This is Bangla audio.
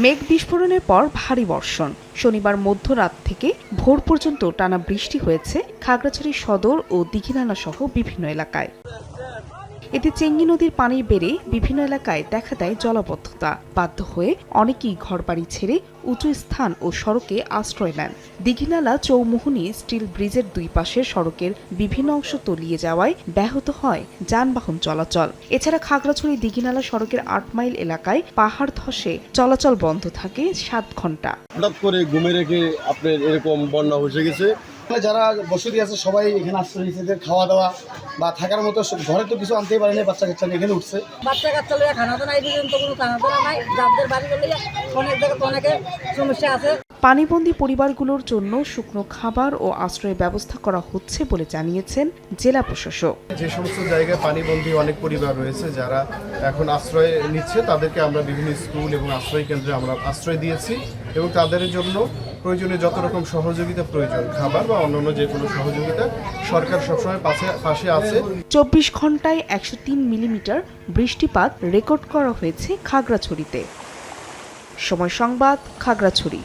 মেঘ বিস্ফোরণের পর ভারী বর্ষণ। শনিবার মধ্যরাত থেকে ভোর পর্যন্ত টানা বৃষ্টি হয়েছে খাগড়াছড়ি সদর ও দীঘিনালা সহ বিভিন্ন এলাকায়। এতে চেঙ্গি নদীর পানি বেড়ে বিভিন্ন এলাকায় দেখা দেয় জলাবদ্ধতা। বাধ্য হয়ে অনেকেই ঘরবাড়ি ছেড়ে উঁচু স্থান ও সড়কে আশ্রয় নেন। দীঘিনালা চৌমুহনী স্টিল ব্রিজের দুই পাশের সড়কের বিভিন্ন অংশ তলিয়ে যাওয়ায় ব্যাহত হয় যানবাহন চলাচল। এছাড়া খাগড়াছড়ি দীঘিনালা সড়কের ৮ মাইল এলাকায় পাহাড় ধসে চলাচল বন্ধ থাকে ৭ ঘন্টা। হঠাৎ করে ঘুমে রেখে আপনার এরকম বন্যা হয়ে গেছে। যারা বসতি আছে সবাই এখানে আশ্রয় নিচ্ছে, খাওয়া দাওয়া বা থাকার মতো ঘরে তো কিছু আনতেই পারে না, বাচ্চা কাচ্চা এখানে উঠছে। বাচ্চা কাচ্চা লইয়া খানা তো নাই, পর্যন্ত কোনো খানা দানা নাই। যাদের বাড়ি করলে অনেক জায়গায় অনেকের সমস্যা আছে। পানিবন্দী পরিবারগুলোর জন্য শুকনো খাবার ও আশ্রয়ের ব্যবস্থা করা হচ্ছে বলে জানিয়েছেন জেলা প্রশাসক। যে সমস্ত জায়গায় পানিবন্দী অনেক পরিবার রয়েছে যারা এখন আশ্রয় নিচ্ছে, তাদেরকে আমরা বিভিন্ন স্কুল এবং আশ্রয় কেন্দ্রে আমরা আশ্রয় দিয়েছি এবং তাদের জন্য প্রয়োজনীয় যত রকম সহযোগিতা প্রয়োজন, খাবার বা অন্যান্য যে কোনো সহযোগিতা, সরকার সবসময় পাশে আছে। ২৪ ঘন্টায় ১০৩ মিলিমিটার বৃষ্টিপাত রেকর্ড করা হয়েছে খাগড়াছড়িতে। সময় সংবাদ, খাগড়াছড়ি।